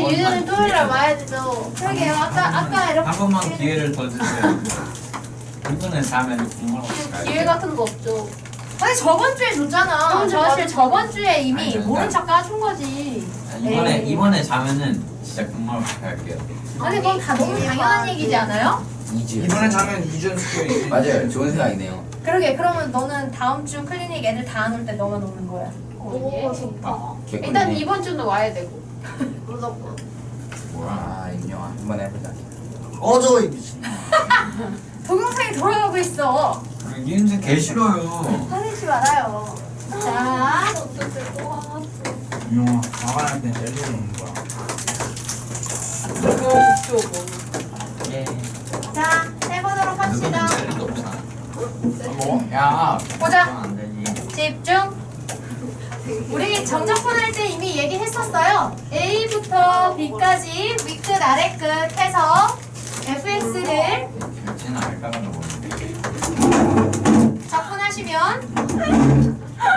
유전은 토요일날 와야 되죠. 그러게요. 아까 이렇게 한 번만 기회를 더 주세요. 이번에 사면 정말 기회 같은 거 없죠. 아니 저번 주에 줬잖아. 사실 저번 주에 이미 아니, 모른 척 까준 거지. 이번에 자면은 진짜 정말 할게요. 아니 그건 다 너무 당연한 얘기지 않아요? 이번에 자면 유전 스킬이 맞아요. 좋은 생각이네요. 그러게 그러면 너는 다음 주 클리닉 애들 다 안 올 때 너만 오는 거야. 오 좋다. 일단 이번 주는 와야 되고. 무조건. 아, 임영아 한번 해보자. 꺼져 이 미친. 동영상이 돌아가고 있어. 님새 개 싫어요. 화내지 말아요. 자, 어쨌든 또 하나씩. 임영아 나갈 때 젤리를 먹는 거야. 예. 자 해보도록 합시다. 젤리도 없잖아. 뭐? 야. 보자. 안 되지. 집중. 우리 정적분 할 때 이미 얘기했었어요. A부터 B까지 윗끝 아래끝 해서 fx를 쟤는 알까가 너무. 적분하시면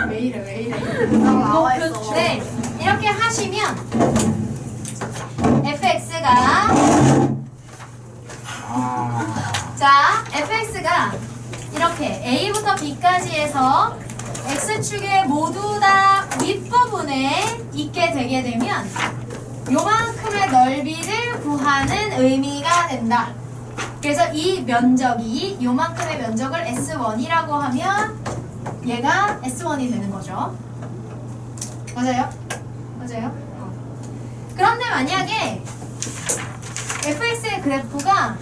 왜 이래 나와 있어. 네 이렇게 하시면 fx가 자 fx가 이렇게 A부터 B까지 해서 X축의 모두 다 윗부분에 있게 되게 되면 요만큼의 넓이를 구하는 의미가 된다. 그래서 이 면적이 요만큼의 면적을 S1이라고 하면 얘가 S1이 되는 거죠. 맞아요? 맞아요? 그런데 만약에 fx의 그래프가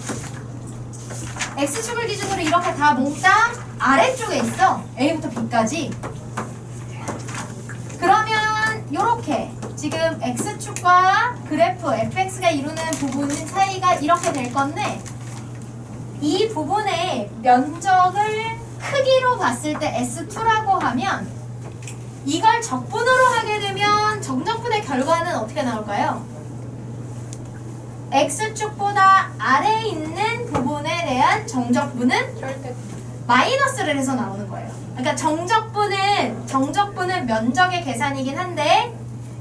x축을 기준으로 이렇게 다 몽땅 아래쪽에 있어. A부터 B까지. 그러면 요렇게 지금 x축과 그래프 fx가 이루는 부분 사이가 이렇게 될 건데 이 부분의 면적을 크기로 봤을 때 S2라고 하면 이걸 적분으로 하게 되면 정적분의 결과는 어떻게 나올까요? X축보다 아래에 있는 부분에 대한 정적분은 절대. 마이너스를 해서 나오는 거예요. 그러니까 정적분은 면적의 계산이긴 한데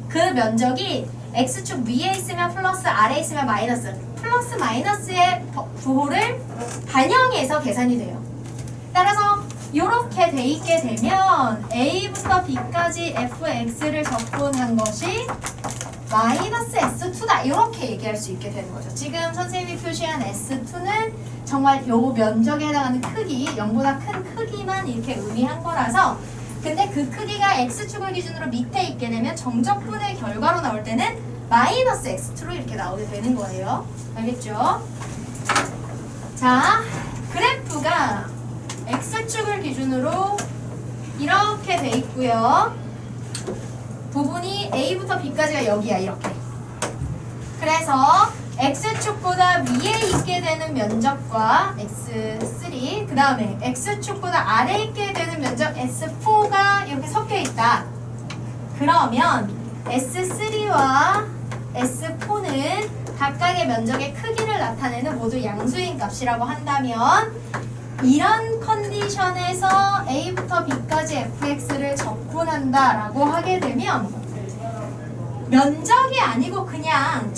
그 면적이 X축 위에 있으면 플러스 아래에 있으면 마이너스 플러스 마이너스의 부호를 반영해서 계산이 돼요. 따라서 이렇게 돼 있게 되면 A부터 B까지 fx를 적분한 것이 마이너스 S2다 이렇게 얘기할 수 있게 되는 거죠. 지금 선생님이 표시한 S2는 정말 요 면적에 해당하는 크기 0보다 큰 크기만 이렇게 의미한 거라서 근데 그 크기가 X축을 기준으로 밑에 있게 되면 정적분의 결과로 나올 때는 마이너스 X2로 이렇게 나오게 되는 거예요. 알겠죠? 자, 그래프가 X축을 기준으로 이렇게 돼 있고요. 부분이 A부터 B까지가 여기야 이렇게. 그래서 X축보다 위에 있게 되는 면적과 X3 그 다음에 X축보다 아래에 있게 되는 면적 S4가 이렇게 섞여 있다. 그러면 S3와 S4는 각각의 면적의 크기를 나타내는 모두 양수인 값이라고 한다면 이런 컨디션에서 A부터 B까지 fx를 적분한다라고 하게 되면 면적이 아니고 그냥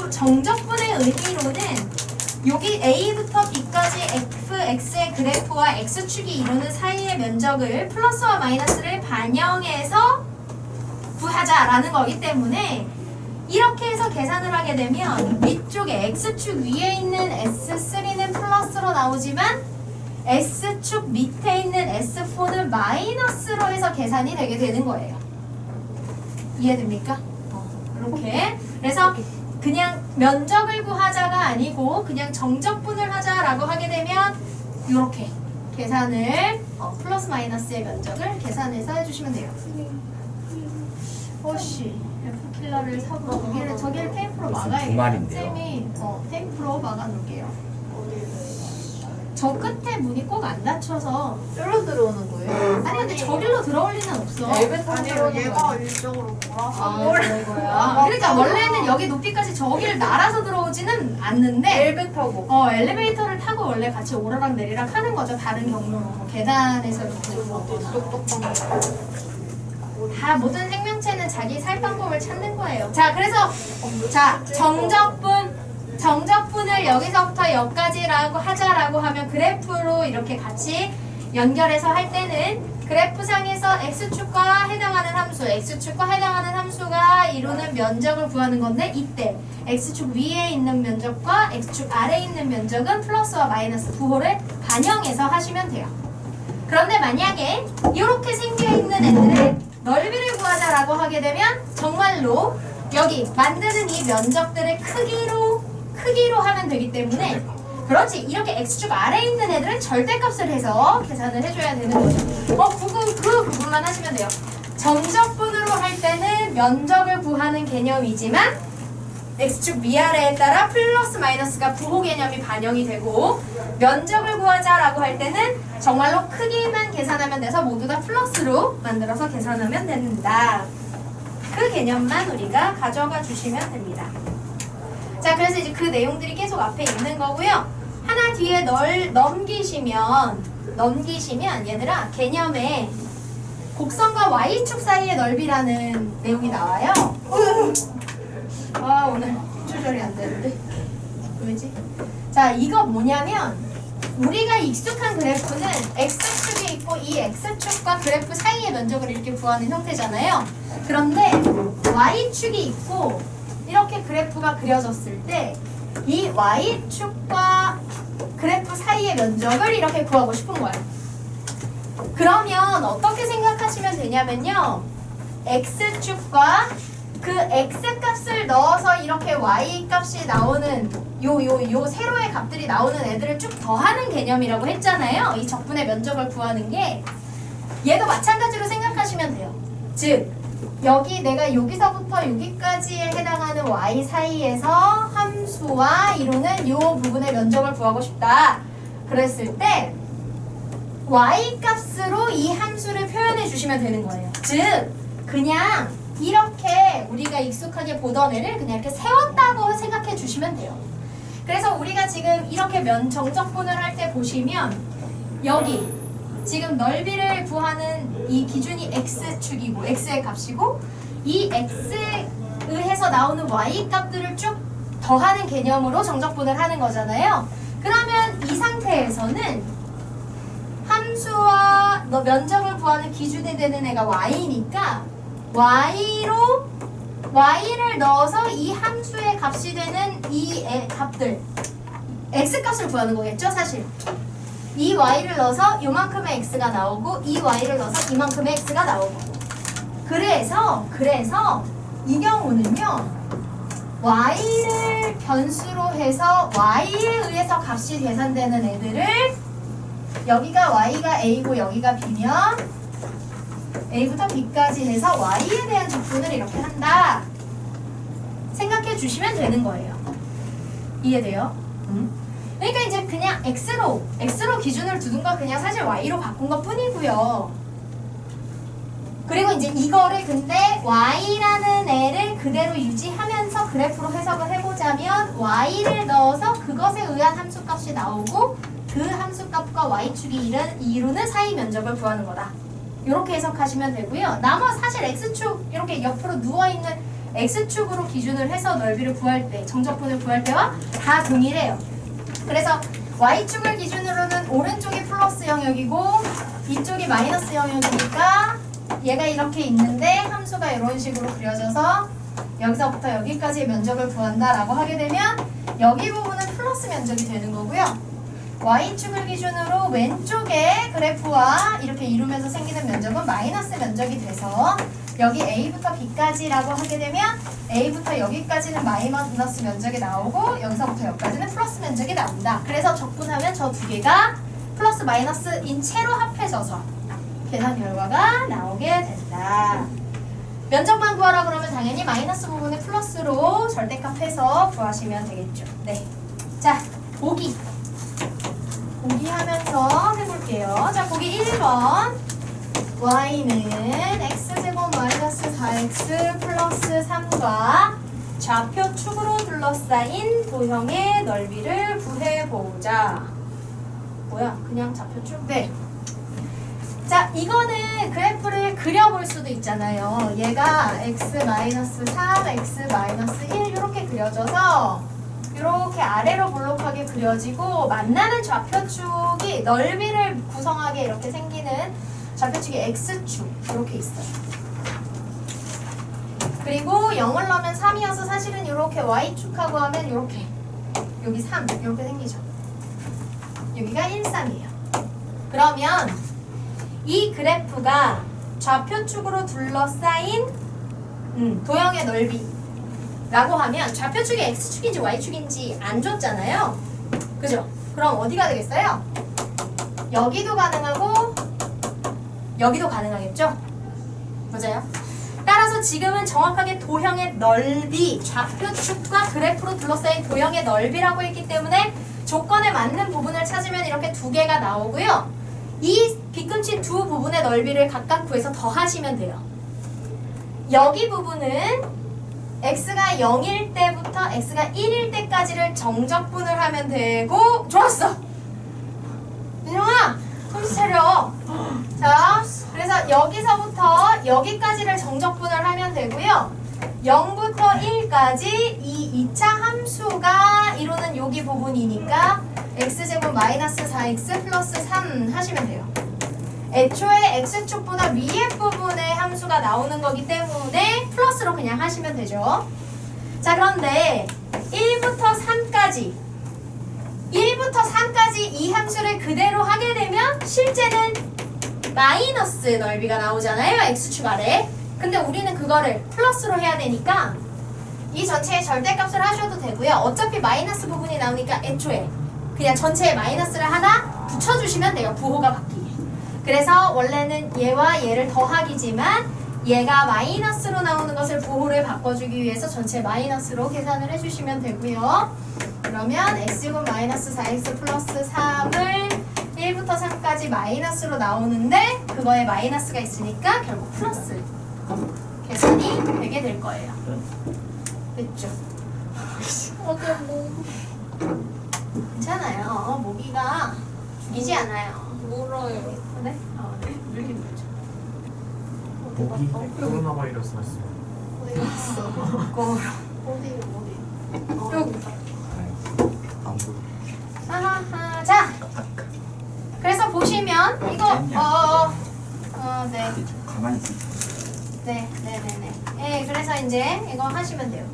정적분의 의미로는 여기 A부터 B까지 fx의 그래프와 x축이 이루는 사이의 면적을 플러스와 마이너스를 반영해서 구하자라는 거기 때문에 이렇게 해서 계산을 하게 되면 위쪽에 x축 위에 있는 S3는 플러스로 나오지만 S축 밑에 있는 S4는 마이너스로 해서 계산이 되게 되는 거예요. 이해됩니까? 이렇게. 그래서 그냥 면적을 구하자가 아니고 그냥 정적분을 하자라고 하게 되면 이렇게 계산을 플러스 마이너스의 면적을 계산해서 해주시면 돼요. 오씨 F킬러를 사고 저기를 테이프로 막아야겠다. 말인데요. 쌤이 테이프로 막아놓을게요. 저 끝에 문이 꼭 안 닫혀서 쫄로 들어오는 거예요? 아니 근데 저길로 들어올 리는 없어. 아니요 얘가 일적으로 몰아서 그런 거야. 그러니까 원래는 여기 높이까지 저기를 날아서 들어오지는 않는데 엘베 타고 엘리베이터를 타고 원래 같이 오르락 내리락 하는 거죠. 다른 경로로 계단에서 이렇게 올라오거나. 다 모든 생명체는 자기 살 방법을 찾는 거예요. 자, 그래서 자 정적분을 여기서부터 여기까지라고 하자라고 하면 그래프로 이렇게 같이 연결해서 할 때는 그래프상에서 x축과 해당하는 함수, x축과 해당하는 함수가 이루는 면적을 구하는 건데 이때 x축 위에 있는 면적과 x축 아래에 있는 면적은 플러스와 마이너스 부호를 반영해서 하시면 돼요. 그런데 만약에 이렇게 생겨있는 애들의 넓이를 구하자라고 하게 되면 정말로 여기 만드는 이 면적들을 크기로 하면 되기 때문에 그렇지 이렇게 x축 아래에 있는 애들은 절대값을 해서 계산을 해줘야 되는 거죠. 그 부분만 하시면 돼요. 정적분으로 할 때는 면적을 구하는 개념이지만 x축 위아래에 따라 플러스 마이너스가 부호 개념이 반영이 되고 면적을 구하자라고 할 때는 정말로 크기만 계산하면 돼서 모두 다 플러스로 만들어서 계산하면 된다. 그 개념만 우리가 가져가 주시면 됩니다. 자, 그래서 이제 그 내용들이 계속 앞에 있는 거고요. 하나 뒤에 넘기시면 얘들아 개념에 곡선과 y축 사이의 넓이라는 내용이 나와요. 아, 오늘 조절이 안 되는데 왜지? 자, 이거 뭐냐면 우리가 익숙한 그래프는 x축이 있고 이 x축과 그래프 사이의 면적을 이렇게 구하는 형태잖아요. 그런데 y축이 있고 이렇게 그래프가 그려졌을 때 이 y축과 그래프 사이의 면적을 이렇게 구하고 싶은 거예요. 그러면 어떻게 생각하시면 되냐면요. x축과 그 x값을 넣어서 이렇게 y값이 나오는 요 세로의 값들이 나오는 애들을 쭉 더하는 개념이라고 했잖아요. 이 적분의 면적을 구하는 게 얘도 마찬가지로 생각하시면 돼요. 즉 여기 내가 여기서부터 여기까지에 해당하는 y 사이에서 함수와 이루는 이 부분의 면적을 구하고 싶다. 그랬을 때 y 값으로 이 함수를 표현해 주시면 되는 거예요. 즉 그냥 이렇게 우리가 익숙하게 보던 애를 그냥 이렇게 세웠다고 생각해 주시면 돼요. 그래서 우리가 지금 이렇게 정적분을 할 때 보시면 여기 지금 넓이를 구하는 이 기준이 x축이고 x의 값이고 이 x에 의해서 나오는 y 값들을 쭉 더하는 개념으로 정적분을 하는 거잖아요. 그러면 이 상태에서는 함수와 면적을 구하는 기준이 되는 애가 y니까 y를 넣어서 이 함수의 값이 되는 이 값들 x값을 구하는 거겠죠 사실. 이 y를 넣어서 요만큼의 x가 나오고 이 y를 넣어서 이만큼의 x가 나오고 그래서 이 경우는요 y를 변수로 해서 y에 의해서 값이 계산되는 애들을 여기가 y가 a고 여기가 b면 a부터 b까지 해서 y에 대한 적분을 이렇게 한다 생각해 주시면 되는 거예요. 이해돼요? 그러니까 이제 그냥 x로 기준을 두는 거 그냥 사실 y로 바꾼 것 뿐이고요. 그리고 이제 이거를 근데 y라는 애를 그대로 유지하면서 그래프로 해석을 해보자면 y를 넣어서 그것에 의한 함수값이 나오고 그 함수값과 y축이 이루는 사이 면적을 구하는 거다. 이렇게 해석하시면 되고요. 나머지 사실 x축 이렇게 옆으로 누워있는 x축으로 기준을 해서 넓이를 구할 때 정적분을 구할 때와 다 동일해요. 그래서 y축을 기준으로는 오른쪽이 플러스 영역이고 이쪽이 마이너스 영역이니까 얘가 이렇게 있는데 함수가 이런 식으로 그려져서 여기서부터 여기까지의 면적을 구한다라고 하게 되면 여기 부분은 플러스 면적이 되는 거고요. y축을 기준으로 왼쪽의 그래프와 이렇게 이루면서 생기는 면적은 마이너스 면적이 돼서 여기 a부터 b까지라고 하게 되면 a부터 여기까지는 마이너스 면적이 나오고 여기서부터 여기까지는 플러스 면적이 나온다. 그래서 적분하면 저 두 개가 플러스 마이너스인 채로 합해져서 계산 결과가 나오게 된다. 면적만 구하라 그러면 당연히 마이너스 부분을 플러스로 절대값 해서 구하시면 되겠죠. 네. 자, 보기 하면서 해볼게요. 자, 보기 1번 y는 x제곱 마이너스 4x 플러스 3과 좌표축으로 둘러싸인 도형의 넓이를 구해보자. 뭐야? 그냥 좌표축? 네. 자, 이거는 그래프를 그려볼 수도 있잖아요. 얘가 x-3, x-1 이렇게 그려져서 이렇게 아래로 볼록하게 그려지고 만나는 좌표축이 넓이를 구성하게 이렇게 생기는 좌표축이 x축 이렇게 있어요. 그리고 0을 넣으면 3이어서 사실은 이렇게 y축하고 하면 이렇게 여기 3 이렇게 생기죠. 여기가 1, 3이에요. 그러면 이 그래프가 좌표축으로 둘러싸인 도형의 넓이라고 하면 좌표축이 x축인지 y축인지 안 줬잖아요. 그죠? 그럼 어디가 되겠어요? 여기도 가능하고 여기도 가능하겠죠? 맞아요? 따라서 지금은 정확하게 도형의 넓이, 좌표축과 그래프로 둘러싸인 도형의 넓이라고 했기 때문에 조건에 맞는 부분을 찾으면 이렇게 두 개가 나오고요. 이 빗금친 두 부분의 넓이를 각각 구해서 더하시면 돼요. 여기 부분은 x가 0일 때부터 x가 1일 때까지를 정적분을 하면 되고 좋았어! 민영아! 정신 차려! 자, 그래서 여기서부터 여기까지를 정적분을 하면 되고요. 0부터 1까지 이 2차 함수가 이루는 여기 부분이니까 x제곱 마이너스 4x 플러스 3 하시면 돼요. 애초에 x축보다 위에 부분의 함수가 나오는 거기 때문에 플러스로 그냥 하시면 되죠. 자, 그런데 1부터 3까지 이 함수를 그대로 하게 되면 실제는 마이너스 넓이가 나오잖아요. x축 아래. 근데 우리는 그거를 플러스로 해야 되니까 이 전체의 절대값을 하셔도 되고요. 어차피 마이너스 부분이 나오니까 애초에 그냥 전체에 마이너스를 하나 붙여주시면 돼요. 부호가 바뀌게. 그래서 원래는 얘와 얘를 더하기지만 얘가 마이너스로 나오는 것을 부호를 바꿔주기 위해서 전체 마이너스로 계산을 해주시면 되고요. 그러면 x제곱 마이너스 4x 플러스 3을 1부터 3까지 마이너스로 나오는데 그거에 마이너스가 있으니까 결국 플러스 계산이 되게 될 거예요. 됐죠? 괜찮아요. 모기가 죽이지 않아요. 물어요. 네? 네. 물긴 물죠. 목이 코로나 바이러스 왔어. 어디 갔어? 거울. 어디? 여기. 안 보여. 하하하. 자, 그래서 보시면 이거 네. 가만히 있어. 네네네네. 예, 그래서 이제 이거 하시면 돼요.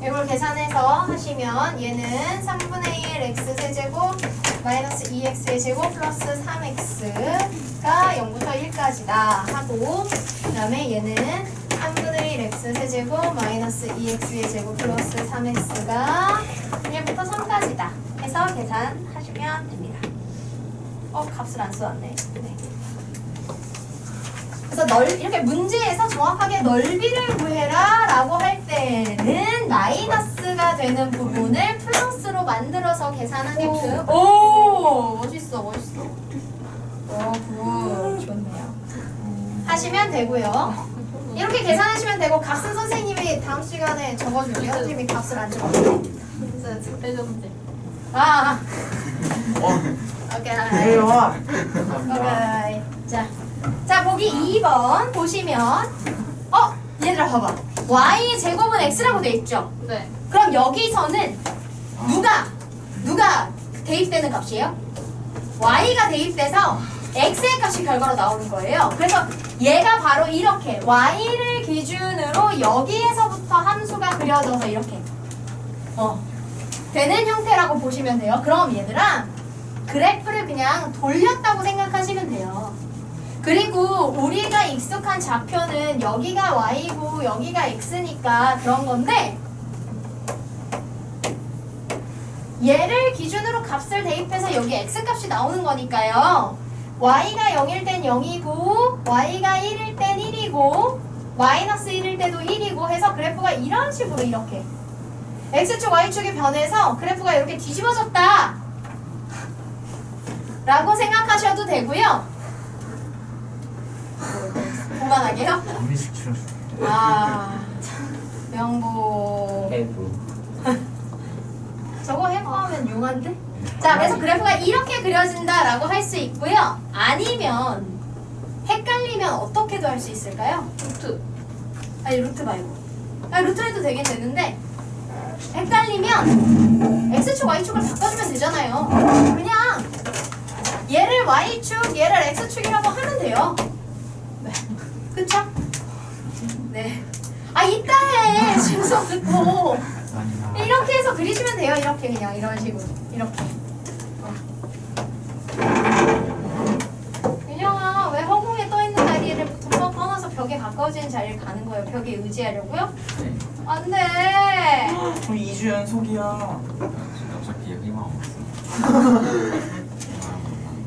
이걸 계산해서 하시면 얘는 3분의 1 x 세제곱 마이너스 2x의 제곱 플러스 3x가 0부터 1까지다 하고 그 다음에 얘는 3분의 1 x 세제곱 마이너스 2x의 제곱 플러스 3x가 1부터 3까지다 해서 계산하시면 됩니다. 값을 안 써왔네. 네. 그래서 이렇게 문제에서 정확하게 넓이를 구해라 라고 할 때는 마이너스가 되는 부분을 플러스로 만들어서 계산하게끔 오! 멋있어. 굿. 좋네요. 하시면 되고요. 이렇게 계산하시면 되고 값은 선생님이 다음 시간에 적어줄게요. 선생님이 값을 안 적어줄게요. 대전제. 오케이. 왜요? 오케이. 자, 보기 2번 보시면 얘들아 봐봐. y의 제곱은 x라고 돼 있죠? 네. 그럼 여기서는 누가 대입되는 값이에요? y가 대입돼서 x의 값이 결과로 나오는 거예요. 그래서 얘가 바로 이렇게 y를 기준으로 여기에서부터 함수가 그려져서 이렇게 되는 형태라고 보시면 돼요. 그럼 얘들아 그래프를 그냥 돌렸다고 생각하시면 돼요. 그리고 우리가 익숙한 좌표는 여기가 y고 여기가 x니까 그런 건데 얘를 기준으로 값을 대입해서 여기 x값이 나오는 거니까요. y가 0일 땐 0이고 y가 1일 땐 1이고 마이너스 1일 때도 1이고 해서 그래프가 이런 식으로 이렇게 x축 y축이 변해서 그래프가 이렇게 뒤집어졌다 라고 생각하셔도 되고요. 그만하게요? 미식 치러줘. 명보 해부. 저거 해부하면 용한데? 자, 그래서 그래프가 이렇게 그려진다라고 할 수 있고요. 아니면 헷갈리면 어떻게도 할 수 있을까요? 루트. 아니 루트 말고. 아니 루트 해도 되긴 되는데 헷갈리면 x축 y축을 바꿔주면 되잖아요. 그냥 얘를 y축 얘를 x축이라고 하면 돼요. 네. 그쵸? 네. 아 이따 해 지금 듣고 아니다. 이렇게 해서 그리시면 돼요. 이렇게 그냥 이런 식으로 이렇게. 윤영아 왜 허공에 떠있는 다리를 금방 떠나서 벽에 가까워지는 자리를 가는 거예요? 벽에 의지하려고요? 네. 안 돼. 저 2주 연속이야. 어차피 여기만 없어.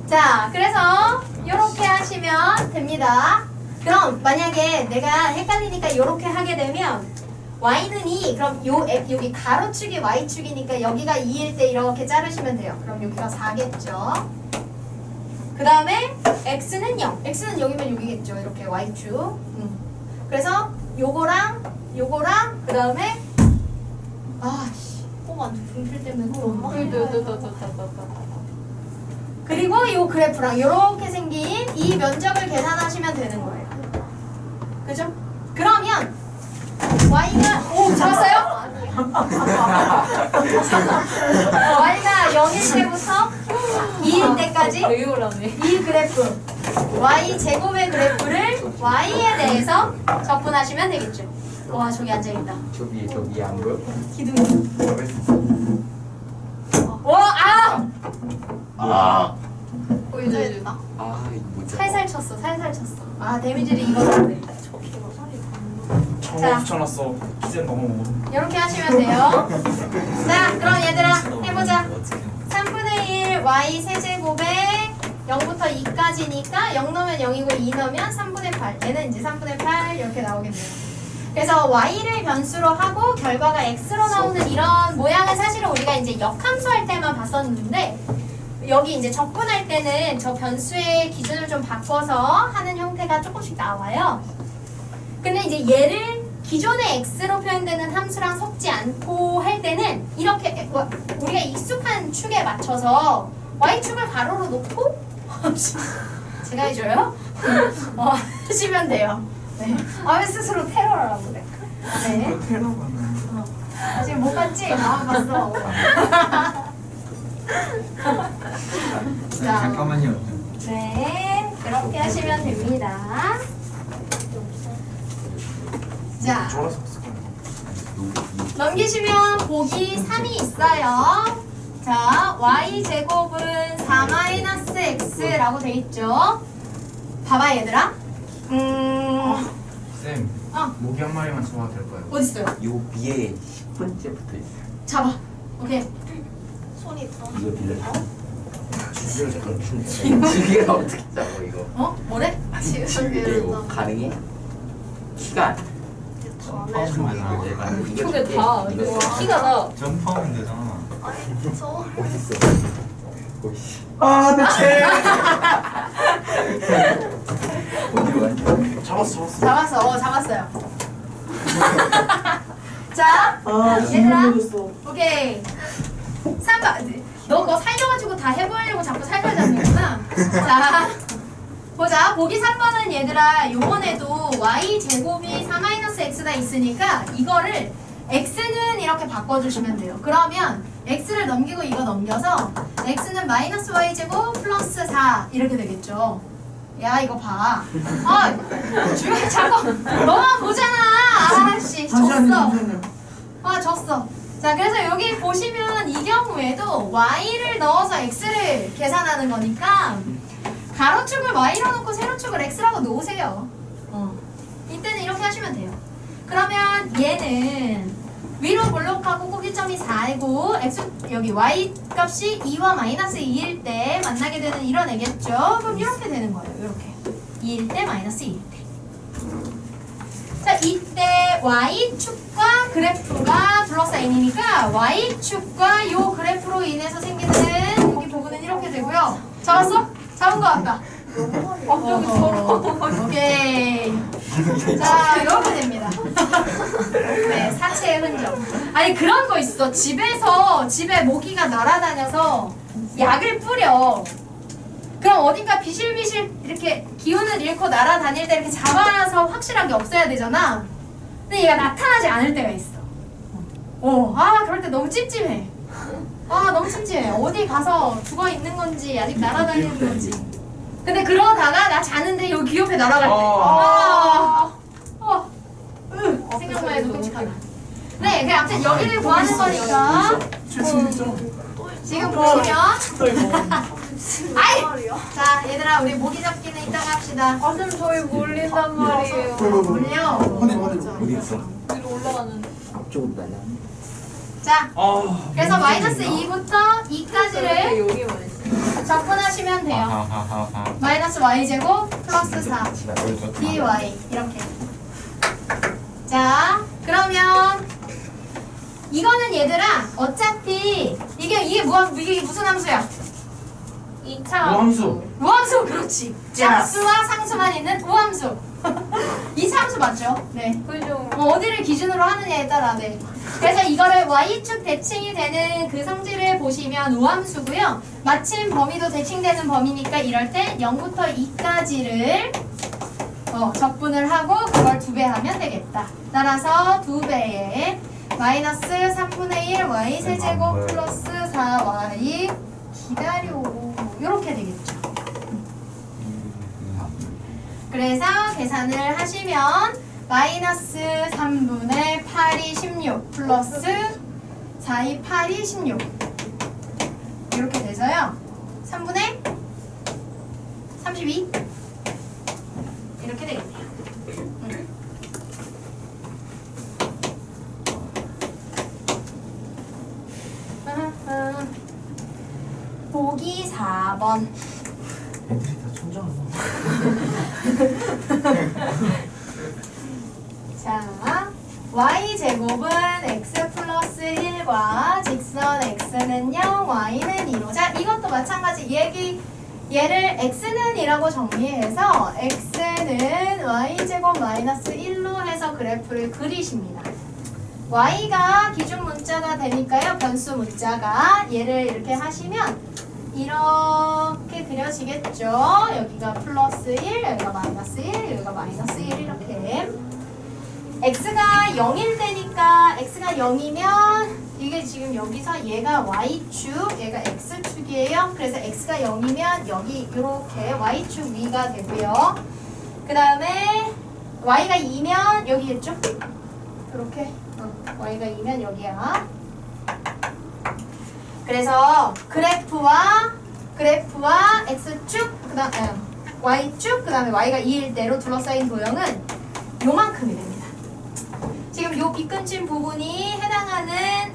자, 그래서 이렇게 하시면 됩니다. 그럼 만약에 내가 헷갈리니까 이렇게 하게 되면 y는 2, 그럼 여기 가로축이 y축이니까 여기가 2일 때 이렇게 자르시면 돼요. 그럼 여기가 4겠죠. 그 다음에 x는 0. x는 여기면 여기겠죠. 이렇게 y축. 그래서 요거랑 그 다음에 아씨 꼬마 분필 때문에 너무 그리고 요 그래프랑 이렇게 생긴 이 면적을 계산하시면 되는 거예요. 그죠? 그러면 y가 잡았어요? y가 0일 때부터 2일 때까지 되게 올라네. 이 그래프 y 제곱의 그래프를 y에 대해서 적분하시면 되겠죠. 와 저기 앉아있다. 저기 안 보여? 기둥이. 와 아! 보여줘야겠다. 아 이거 뭐지? 살살 쳤어. 아 데미지를 입었는데. 정말 붙여놨어. 기재 너무. 이렇게 하시면 돼요. 자 그럼 얘들아 해보자. 어떻게 3분의 1 y 세제곱에 0부터 2까지니까 0 넣으면 0이고 2 넣으면 3분의 8 얘는 이제 3분의 8 이렇게 나오겠네요. 그래서 y를 변수로 하고 결과가 x로 나오는 이런 모양은 사실은 우리가 이제 역함수 할 때만 봤었는데 여기 이제 적분할 때는 저 변수의 기준을 좀 바꿔서 하는 형태가 조금씩 나와요. 근데 이제 얘를 기존의 x로 표현되는 함수랑 섞지 않고 할 때는 이렇게 우리가 익숙한 축에 맞춰서 y축을 가로로 놓고 제가 해줘요? 하시면 돼요. 네. 왜 스스로 테러라고 그래? 네. 테러가는. 지금 못 봤지? 나만 봤어. 자, 잠깐만요. 네, 그렇게 하시면 됩니다. 자, 졸아서 봤을 거야. 넘기시면 보기 3이 있어요. 자, y제곱은 4-x라고 돼 있죠. 봐봐 얘들아. 쌤. 어. 모기 한 마리만 잡아도 될까요? 어딨어요? 요 위에 10번째 붙어 있어요. 잡아. 오케이. 손이 있어. 이거 빌려줘. 주제를 잠깐 지금 어떻게 잡아 이거? 뭐래? 지금 이게 이거 가능해? 키가 안 돼. 다음에 내가 그게 다 이거 키가 나. 점프하면 되잖아. 아니 저 어딨어? 오이씨. 아, 내 책. 어디로 갔냐? 잡았어. 잡았어요. 자, 얘들아. 오케이. 3번. 너 그거 살려가지고 다 해보려고 자꾸 살걸 잡는구나. 자, 보자. 보기 3번은 얘들아, 요번에도 y제곱이 4-x가 있으니까 이거를 x는 이렇게 바꿔주시면 돼요. 그러면 x를 넘기고 이거 넘겨서 x는 마이너스 y제곱 플러스 4 이렇게 되겠죠. 야 이거 봐. 주변에 자꾸 너만 보잖아. 아씨 졌어. 졌어. 자 그래서 여기 보시면 이 경우에도 y를 넣어서 x를 계산하는 거니까 가로축을 y로 놓고 세로축을 x라고 놓으세요. 이때는 이렇게 하시면 돼요. 그러면 얘는 위로 볼록하고 꼭지점이 4이고 x 여기 y 값이 2와 마이너스 2일 때 만나게 되는 이런 애겠죠. 그럼 이렇게 되는 거예요. 이렇게 2일 때 마이너스 2일 때. 자 이때 y축과 그래프가 플러스 n이니까 y축과 요 그래프로 인해서 생기는 여기 부분은 이렇게 되고요. 잡았어? 잡은 거 아까? 완전히 서러워. 오케이. 자 이렇게 됩니다. 네 사체의 흔적. 아니 그런 거 있어. 집에 모기가 날아다녀서 약을 뿌려. 그럼 어딘가 비실비실 이렇게 기운을 잃고 날아다닐 때 이렇게 잡아서 확실하게 없애야 되잖아. 근데 얘가 나타나지 않을 때가 있어. 그럴 때 너무 찜찜해. 너무 찜찜해. 어디 가서 죽어 있는 건지 아직 날아다니는 건지. 근데 그러다가 나 자는데 여기 귀 옆에 날아갈 때. 생각만 해도 끔찍하다. 네, 그 아무튼 여기를 구하는 거니까. 지금 보시면. 아이! 자, 얘들아, 우리 모기 잡기는 이따가 합시다. 쌤 저희 몰린단 말이에요. 몰려. 어디 있어? 위로 올라가는데. 앞쪽으로 날라. 자, 그래서 마이너스 2부터 2까지를 여기만 있어. 적분하시면 돼요. 하하하하. 마이너스 y제곱 플러스 4 dy 이렇게. 자, 그러면 이거는 얘들아 어차피 이게 무슨 함수야? 2차 함수. 우함수. 그렇지. 짝수와 상수만 있는 우함수. 이 함수 맞죠? 네. 그죠. 어디를 기준으로 하느냐에 따라. 네. 그래서 이거를 y축 대칭이 되는 그 성질을 보시면 우함수고요. 마침 범위도 대칭되는 범위니까 이럴 때 0부터 2까지를 적분을 하고 그걸 2배 하면 되겠다. 따라서 2배에 마이너스 3분의 1 y 세제곱 플러스 4y 기다려. 이렇게 되겠죠. 그래서 계산을 하시면 마이너스 3분의 8이 16 플러스 4이 8이 16 이렇게 돼서요. 3분의 32 이렇게 되겠네요. 보기 4번. 애들이 다 천장을 자, y제곱은 x 플러스 1과 직선 x는 0, y는 2로. 자, 이것도 마찬가지. 얘를 x는 2라고 정리해서 x는 y제곱 마이너스 1로 해서 그래프를 그리십니다. y가 기준 문자가 되니까요. 변수 문자가 얘를 이렇게 하시면 이렇게 그려지겠죠. 여기가 플러스 1, 여기가 마이너스 1, 여기가 마이너스 1 이렇게. x가 0일 때니까 x가 0이면 이게 지금 여기서 얘가 y축, 얘가 x축이에요. 그래서 x가 0이면 여기 이렇게 y축 위가 되고요. 그 다음에 y가 2면 여기겠죠? 이렇게 y가 2면 여기야. 그래서 그래프와 x축, y축, 그 다음에 y가 2일 대로 둘러싸인 도형은 요만큼이 됩니다. 지금 요 빗근친 부분이 해당하는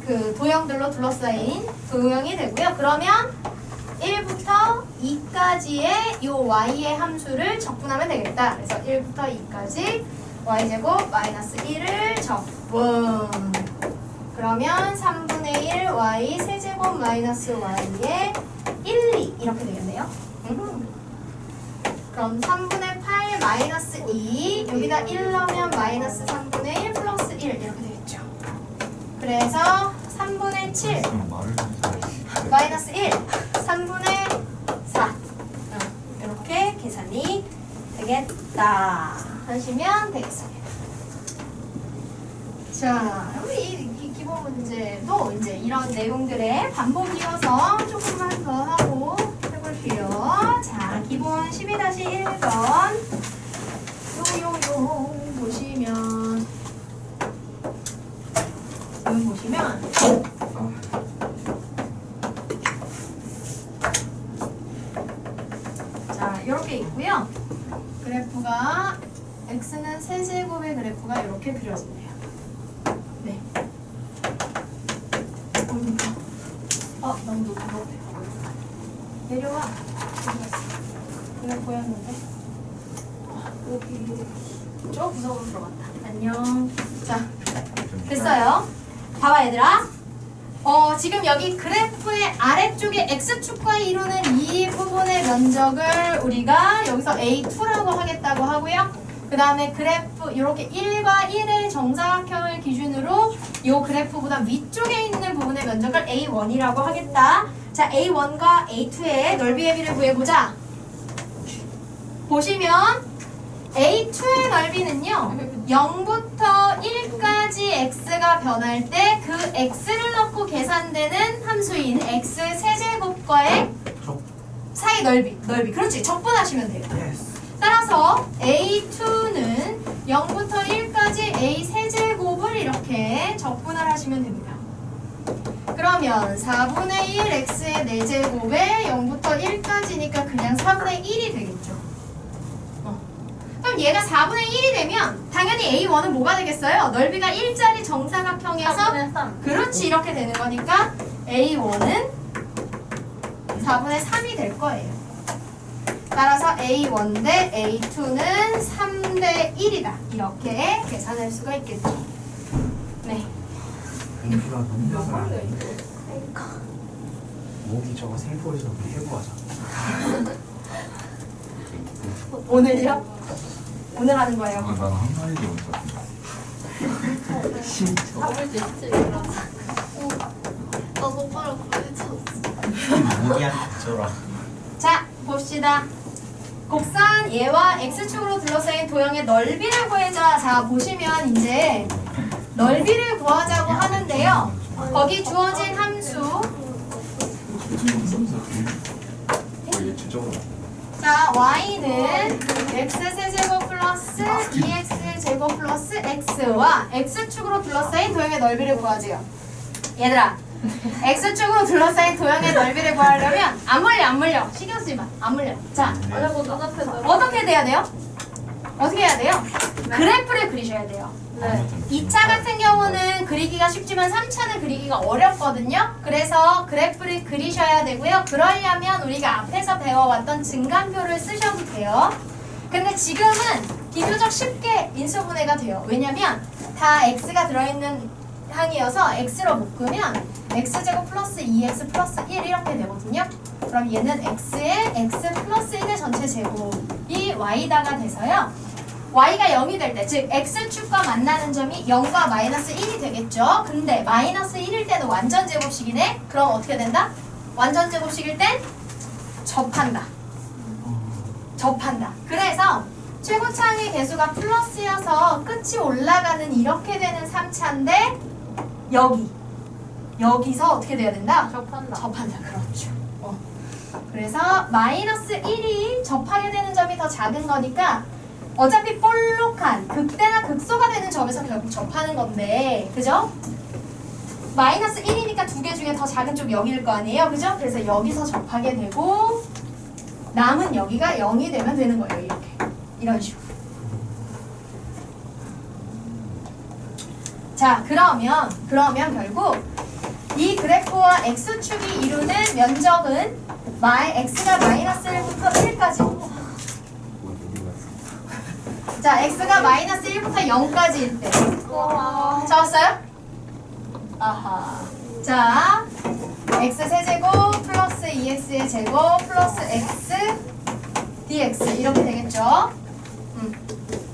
그 도형들로 둘러싸인 도형이 되고요. 그러면 1부터 2까지의 요 y의 함수를 적분하면 되겠다. 그래서 1부터 2까지 y제곱 마이너스 1을 적분. 그러면 3분의 1 y 세제곱 마이너스 y의 1, 2 이렇게 되겠네요. 그럼 3분의 8 마이너스 2 여기다 1 넣으면 마이너스 3분의 1 플러스 1 이렇게 되겠죠. 그래서 3분의 7 마이너스 1 3분의 4 이렇게 계산이 되겠다 하시면 되겠습니다. 자, 우리 이 기본 문제도 이제 이런 내용들의 반복 이어서 조금만 더 하고 해볼게요. 자, 기본 12-1번 요요요 보시면 자, 이렇게 있고요. 그래프가 x는 세제곱의 그래프가 이렇게 그려지네요. 네. 너무 높아. 내려와. 그래 보였는데. 여기 저 구석으로 들어갔다. 안녕. 자, 됐어요. 봐봐 얘들아. 지금 여기 그래프의 아래쪽에 x축과 이루는 이 부분의 면적을 우리가 여기서 A2라고 하겠다고 하고요. 그 다음에 그래프 이렇게 1과 1의 정사각형을 기준으로 이 그래프보다 위쪽에 있는 부분의 면적을 A1이라고 하겠다. 자, A1과 A2의 넓이의 비를 구해보자. 보시면 A2의 넓이는요 0부터 1까지 x가 변할 때 그 x를 넣고 계산되는 함수인 x 세제곱과의 사이 넓이 그렇지 적분하시면 돼요. 따라서 A2는 0부터 1까지 A 세제곱을 이렇게 적분을 하시면 됩니다. 그러면 4분의 1 x의 4제곱에 0부터 1까지니까 그냥 4분의 1이 되겠죠. 그럼 얘가 4분의 1이 되면 당연히 A1은 뭐가 되겠어요? 넓이가 1짜리 정사각형에서 4분의 3. 그렇지 이렇게 되는 거니까 A1은 4분의 3이 될 거예요. 따라서 A1 대 A2는 3대 1이다. 이렇게 계산할 수가 있겠죠. 네. 공기가 너무 안 해. 목이 저거 생포에서 해부하자. 오늘요? 오늘 하는 거예요. 난 한마디도 못했어. 잡을 수 있지, 그럼. 나 손가락 부딪혔어. 목이야 저라. 자, 봅시다. 곡선 얘와 x축으로 둘러싸인 도형의 넓이를 구해자. 자, 보시면 이제 넓이를 구하자고 하는데요. 거기 주어진 함수 자, y는 x세제곱 플러스 2x제곱 플러스 x와 x축으로 둘러싸인 도형의 넓이를 구하지요. 얘들아, x축으로 둘러싸인 도형의 넓이를 구하려면 안 물려. 신경 쓰지 마. 안 물려. 자, 자꾸 눈앞에 들어. 어떻게 돼야 돼요? 어떻게 해야 돼요? 그래프를 그리셔야 돼요. 네. 2차 같은 경우는 그리기가 쉽지만 3차는 그리기가 어렵거든요. 그래서 그래프를 그리셔야 되고요. 그러려면 우리가 앞에서 배워왔던 증간표를 쓰셔도 돼요. 근데 지금은 비교적 쉽게 인수분해가 돼요. 왜냐면 다 x가 들어있는 항이어서 x로 묶으면 x제곱 플러스 2x 플러스 1 이렇게 되거든요. 그럼 얘는 x에 x 플러스 1의 전체 제곱이 y다가 돼서요. y가 0이 될 때, 즉 x축과 만나는 점이 0과 마이너스 1이 되겠죠. 근데 마이너스 1일 때는 완전 제곱식이네. 그럼 어떻게 된다? 완전 제곱식일 땐 접한다. 그래서 최고차항의 개수가 플러스여서 끝이 올라가는 이렇게 되는 3차인데 여기서 어떻게 돼야 된다? 접한다. 그렇죠. 그래서 마이너스 1이 접하게 되는 점이 더 작은 거니까 어차피 볼록한 극대나 극소가 되는 점에서 결국 접하는 건데, 그죠? 마이너스 1이니까 두 개 중에 더 작은 쪽 0일 거 아니에요, 그죠? 그래서 여기서 접하게 되고 남은 여기가 0이 되면 되는 거예요, 이렇게. 이런 식으로. 자, 그러면 결국 이 그래프와 x축이 이루는 면적은 x가 마이너스 1부터 1까지. 자, x가 마이너스 1부터 0까지일 때. 와. 잡았어요? 아하. 자, x 세제곱 플러스 2x의 제곱 플러스 x dx 이렇게 되겠죠?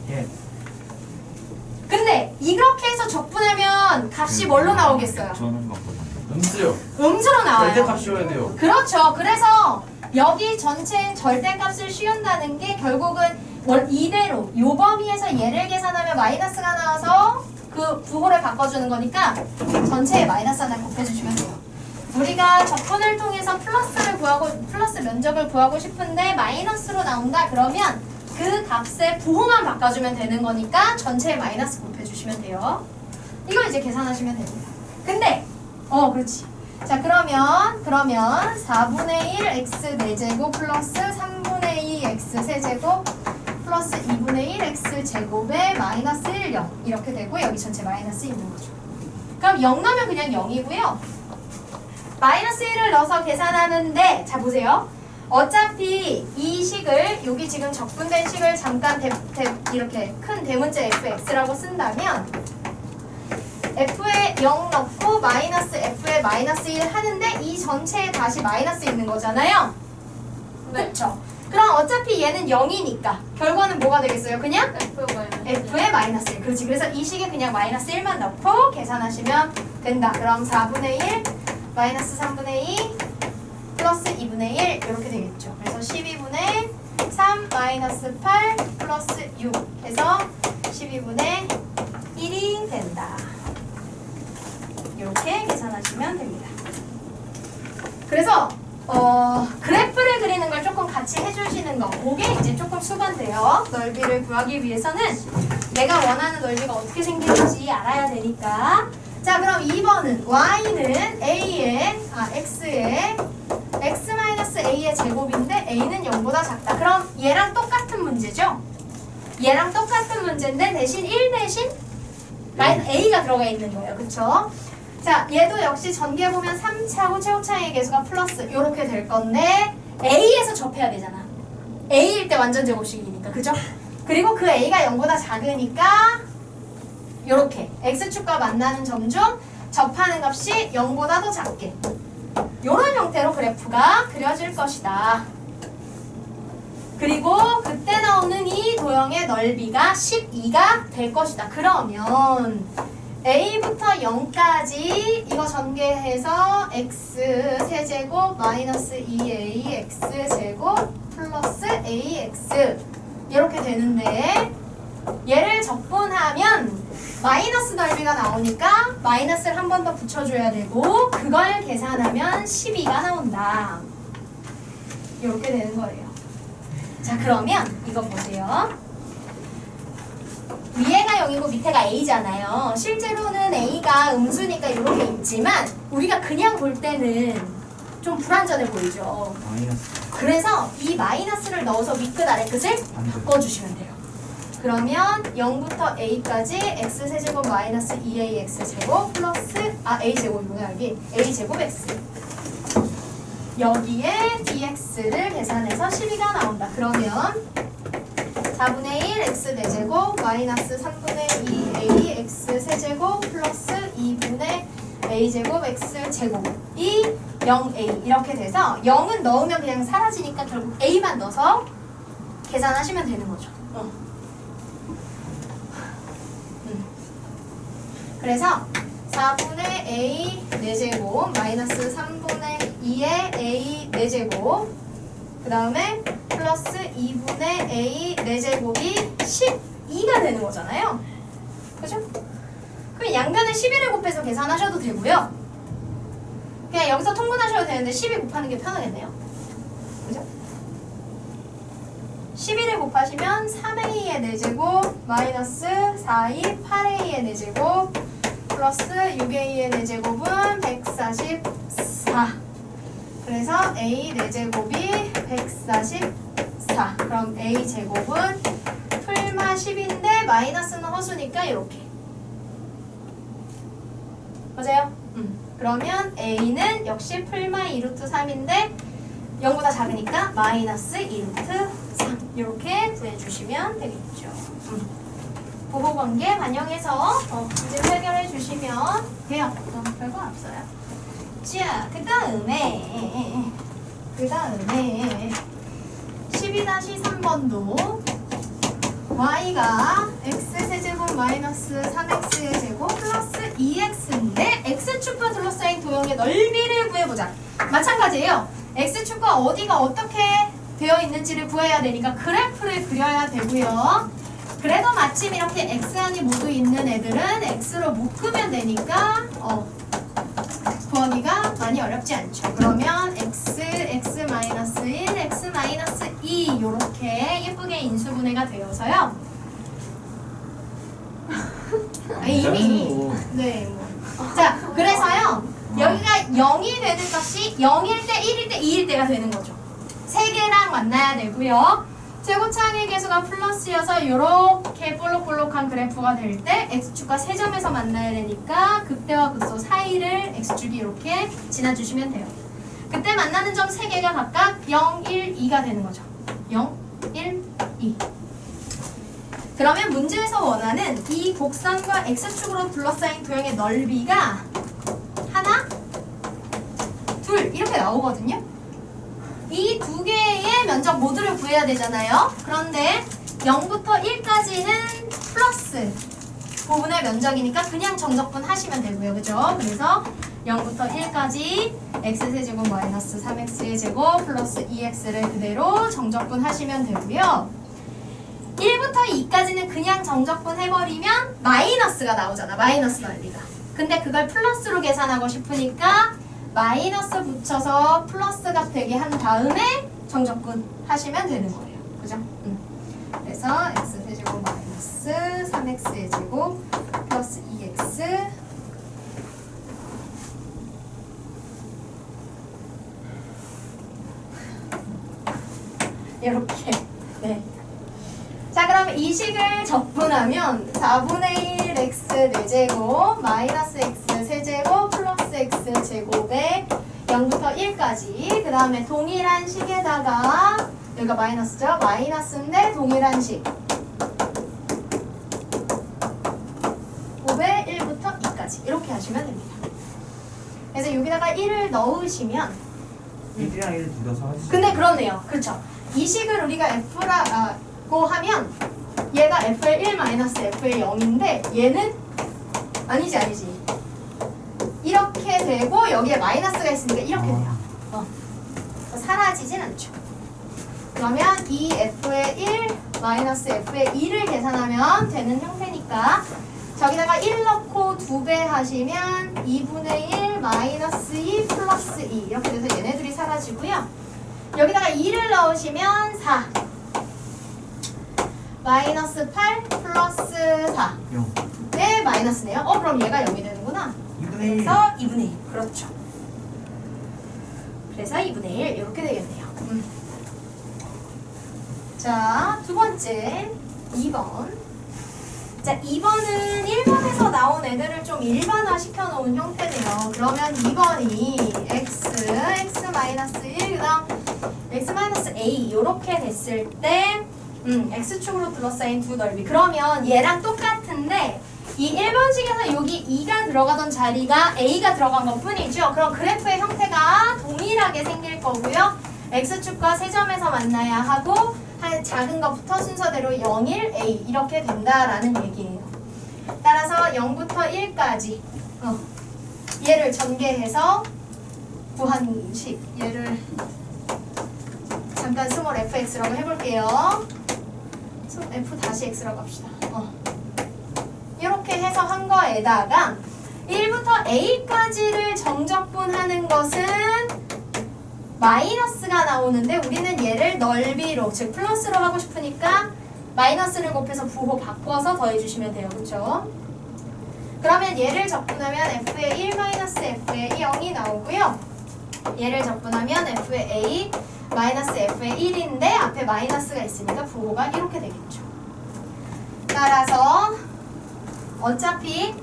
예. 근데 이렇게 해서 적분하면 값이 뭘로 나오겠어요? 저는 맞거든요. 음수요. 음수로 나와요. 절대값 씌워야 돼요. 그렇죠. 그래서 여기 전체 절대값을 씌운다는 게 결국은 이대로 요 범위에서 얘를 계산하면 마이너스가 나와서 그 부호를 바꿔주는 거니까 전체에 마이너스 하나 곱해주시면 돼요. 우리가 적분을 통해서 플러스 면적을 구하고 싶은데 마이너스로 나온다 그러면 그 값의 부호만 바꿔주면 되는 거니까 전체에 마이너스 곱해주시면 돼요. 이걸 이제 계산하시면 됩니다. 근데 그렇지. 자, 그러면 4분의 1 x 4제곱 플러스 3분의 2 x 세제곱 플러스 2분의 1 x 제곱에 마이너스 1, 0 이렇게 되고 여기 전체 마이너스 있는 거죠. 그럼 0 넣으면 그냥 0이고요. 마이너스 1을 넣어서 계산하는데 자 보세요. 어차피 이 식을 여기 지금 적분된 식을 잠깐 이렇게 큰 대문자 fx라고 쓴다면 f에 0 넣고 마이너스 f에 마이너스 1 하는데 이 전체에 다시 마이너스 있는 거잖아요. 네. 그쵸? 그럼 어차피 얘는 0이니까 결과는 뭐가 되겠어요? 그냥 f에 마이너스 1. 그렇지. 그래서 이 식에 그냥 마이너스 1만 넣고 계산하시면 된다. 그럼 4분의 1 마이너스 3분의 2 플러스 2분의 1 이렇게 되겠죠. 그래서 12분의 3 마이너스 8 플러스 6 해서 12분의 1이 된다. 이렇게 계산하시면 됩니다. 그래서 그래프를 그리는 걸 조금 같이 해주시는 거, 그게 이제 조금 수반돼요. 넓이를 구하기 위해서는 내가 원하는 넓이가 어떻게 생기는지 알아야 되니까. 자, 그럼 2번은 y는 x의 x-a의 제곱인데 a는 0보다 작다. 그럼 얘랑 똑같은 문제죠? 얘랑 똑같은 문제인데 대신 1 대신 a가 들어가 있는 거예요. 그쵸? 자, 얘도 역시 전개해보면 3차고 최고차의 개수가 플러스 이렇게 될 건데 a에서 접해야 되잖아. a일 때 완전 제곱식이니까. 그죠? 그리고 그 a가 0보다 작으니까 요렇게 x축과 만나는 점 중 접하는 값이 0보다 더 작게 요런 형태로 그래프가 그려질 것이다. 그리고 그때 나오는 이 도형의 넓이가 12가 될 것이다. 그러면 a부터 0까지 이거 전개해서 x 세제곱 마이너스 2ax 제곱 플러스 ax 이렇게 되는데 얘를 적분하면 마이너스 넓이가 나오니까 마이너스를 한 번 더 붙여줘야 되고 그걸 계산하면 12가 나온다. 이렇게 되는 거예요. 자, 그러면 이거 보세요. 위에가 0이고 밑에가 a잖아요. 실제로는 a가 음수니까 이렇게 있지만 우리가 그냥 볼 때는 좀 불완전해 보이죠. 마이너스 그래서 이 마이너스를 넣어서 윗끝 아래 끝을 바꿔주시면 돼요. 그러면 0부터 a까지 x세제곱 마이너스 2ax제곱 플러스 a제곱이구나. 여기 a제곱 x 여기에 dx를 계산해서 12가 나온다. 그러면 4분의 1 x 4제곱 마이너스 3분의 2 a x 세제곱 플러스 2분의 a제곱 x제곱이 0a 이렇게 돼서 0은 넣으면 그냥 사라지니까 결국 a만 넣어서 계산하시면 되는 거죠. 그래서 4분의 a 4제곱 마이너스 3분의 2의 a 4제곱 그 다음에 플러스 2분의 a 4제곱이 12가 되는 거잖아요. 그죠? 그럼 양변을 11을 곱해서 계산하셔도 되고요. 그냥 여기서 통분하셔도 되는데 12 곱하는 게 편하겠네요. 그죠? 11을 곱하시면 3a의 4제곱 마이너스 4a 8a의 4제곱 플러스 6a의 4제곱은 144. 그래서 a 4제곱이 144. 그럼 a 제곱은 풀마 10인데 마이너스는 허수니까 이렇게. 맞아요? 그러면 a는 역시 풀마 2루트 3인데 0보다 작으니까 마이너스 2루트 3 이렇게 구해주시면 되겠죠. 부호관계 반영해서 문제 해결해 주시면 돼요. 별거 없어요. 자, 그 다음에 12-3번도 y가 x세제곱 마이너스 3x의 제곱 플러스 2x인데 x축과 둘러싸인 도형의 넓이를 구해보자. 마찬가지예요. x축과 어디가 어떻게 되어 있는지를 구해야 되니까 그래프를 그려야 되고요. 그래도 마침 이렇게 x안이 모두 있는 애들은 x로 묶으면 되니까 구하기가 많이 어렵지 않죠. 그러면 x, x-1, x-2 이렇게 예쁘게 인수분해가 되어서요. 이미 네. 자, 그래서요. 여기가 0이 되는 것이 0일 때, 1일 때, 2일 때가 되는 거죠. 세 개랑 만나야 되고요. 최고차항의 개수가 플러스여서 이렇게 볼록볼록한 그래프가 될 때 x축과 세 점에서 만나야 되니까 극대와 극소 사이를 x축이 이렇게 지나주시면 돼요. 그때 만나는 점 3개가 각각 0, 1, 2가 되는 거죠. 0, 1, 2. 그러면 문제에서 원하는 이 곡선과 x축으로 둘러싸인 도형의 넓이가 하나, 둘 이렇게 나오거든요. 이 두 개의 면적 모두를 구해야 되잖아요. 그런데 0부터 1까지는 플러스 부분의 면적이니까 그냥 정적분 하시면 되고요. 그죠? 그래서 0부터 1까지 x세제곱 마이너스 3x의 제곱 플러스 2x를 그대로 정적분 하시면 되고요. 1부터 2까지는 그냥 정적분 해버리면 마이너스가 나오잖아. 마이너스 넓이가. 근데 그걸 플러스로 계산하고 싶으니까 마이너스 붙여서 플러스가 되게 한 다음에 정적분 하시면 되는 거예요. 그죠? 그래서 x세제곱 마이너스 3x의 제곱 플러스 2x 이렇게. 네. 자, 그럼 이 식을 적분하면 4분의 1 x 4제곱 마이너스 x 세제곱 플러스 x 제곱에 0부터 1까지 그 다음에 동일한 식에다가 여기가 마이너스죠? 마이너스인데 동일한 식 5에 1부터 2까지 이렇게 하시면 됩니다. 그래서 여기다가 1을 넣으시면 1이랑 1을 둘러서 하시죠. 근데 그렇네요. 그렇죠. 이 식을 우리가 F라고 하면 얘가 F의 1 마이너스 F의 0인데 얘는 아니지. 이렇게 되고 여기에 마이너스가 있으니까 이렇게 돼요. 사라지진 않죠. 그러면 이 F의 1 마이너스 F의 2를 계산하면 되는 형태니까 저기다가 1 넣고 2배 하시면 2분의 1 마이너스 2 플러스 2 이렇게 돼서 얘네들이 사라지고요. 여기다가 2를 넣으시면 4 마이너스 8 플러스 4 0. 네 마이너스네요. 그럼 얘가 0이 되는구나. 2분의 1. 그래서 2분의 1 그렇죠. 그래서 2분의 1 이렇게 되겠네요. 자, 두 번째 2번. 자, 2번은 1번에서 나온 애들을 좀 일반화 시켜놓은 형태네요. 그러면 2번이 x-1 그다음 x-a 이렇게 됐을 때 x축으로 둘러싸인 두 넓이. 그러면 얘랑 똑같은데 이 1번식에서 여기 2가 들어가던 자리가 a가 들어간 것 뿐이죠. 그럼 그래프의 형태가 동일하게 생길 거고요. x축과 세점에서 만나야 하고 한 작은 것부터 순서대로 0, 1, a 이렇게 된다라는 얘기예요. 따라서 0부터 1까지 얘를 전개해서 구한 식 얘를 잠깐 스몰 fx라고 해볼게요. f 다시 x라고 합시다. 이렇게 해서 한 거에다가 1부터 a까지를 정적분하는 것은 마이너스가 나오는데 우리는 얘를 넓이로 즉 플러스로 하고 싶으니까 마이너스를 곱해서 부호 바꿔서 더해주시면 돼요. 그렇죠? 그러면 얘를 적분하면 f의 1 마이너스 f의 0이 나오고요. 얘를 적분하면 f의 a 마이너스 f의 1인데 앞에 마이너스가 있으니까 부호가 이렇게 되겠죠. 따라서 어차피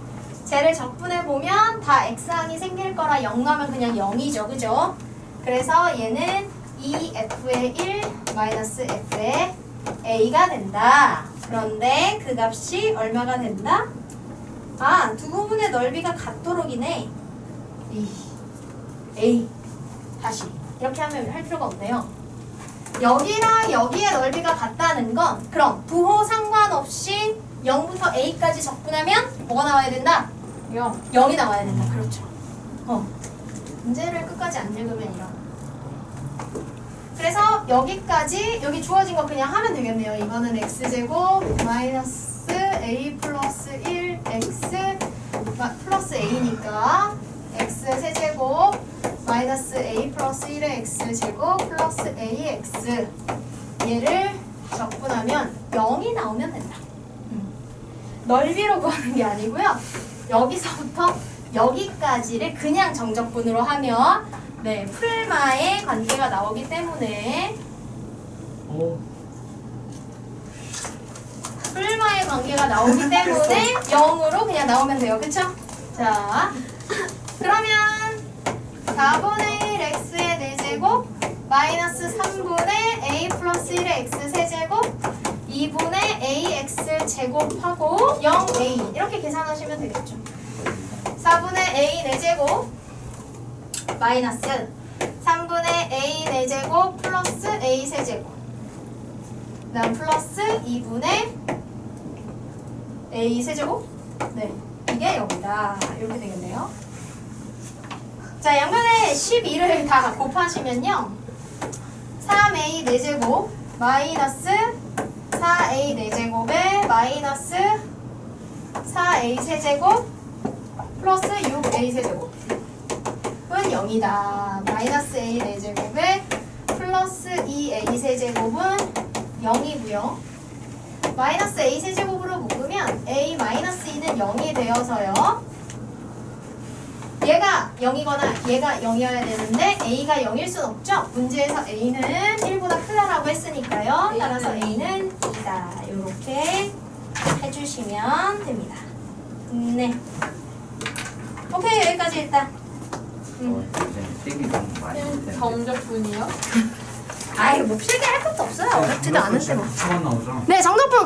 쟤를 적분해보면 다 x항이 생길 거라 0 나오면 그냥 0이죠. 그죠? 그래서 얘는 2f의 1 마이너스 f의 a가 된다. 그런데 그 값이 얼마가 된다? 두 부분의 넓이가 같도록이네. a 다시 이렇게 하면 할 필요가 없네요. 여기랑 여기의 넓이가 같다는 건 그럼 부호 상관없이 0부터 a까지 적분하면 뭐가 나와야 된다? 0이 나와야 된다. 그렇죠. 문제를 끝까지 안 읽으면 이런. 그래서 여기까지 여기 주어진 거 그냥 하면 되겠네요. 이거는 x제곱 마이너스 a 플러스 1 x 플러스 a니까 x 세제곱 마이너스 a 플러스 1의 x제곱 플러스 ax 얘를 적분하면 0이 나오면 된다. 넓이로 구하는 게 아니고요. 여기서부터 여기까지를 그냥 정적분으로 하면 풀마의 관계가 나오기 때문에 풀마의 관계가 나오기 때문에 0으로 그냥 나오면 돼요. 그쵸? 자, 그러면 4분의 1 x의 4제곱 마이너스 3분의 a 플러스 1의 x 세제곱 2분의 ax 제곱하고 0a 이렇게 계산하시면 되겠죠. 4분의 a 4제곱 마이너스 3분의 a 4제곱 플러스 a 세제곱 그 다음 플러스 2분의 a 세제곱 네, 이게 0이다. 이렇게 되겠네요. 자, 양변에 12를 다 곱하시면요. 3a 4제곱 마이너스 4a 4제곱에 마이너스 4a 세제곱 플러스 6a 세제곱은 0이다. 마이너스 a 4제곱에 플러스 2a 세제곱은 0이고요. 마이너스 a 세제곱으로 묶으면 a 마이너스 2는 0이 되어서요. 얘가 0이거나 얘가 0이어야 되는데 a가 0일 순 없죠. 문제에서 a는 1보다 크다라고 했으니까요. 따라서 a는 2다. 이렇게 해주시면 됩니다. 네. 오케이, 여기까지 일단. 땡이 너무 많이 되는데. 정적분이요? 아이, 뭐 필기할 것도 없어요. 어렵지도 않은데 뭐. 수만 나오죠? 네, 정답은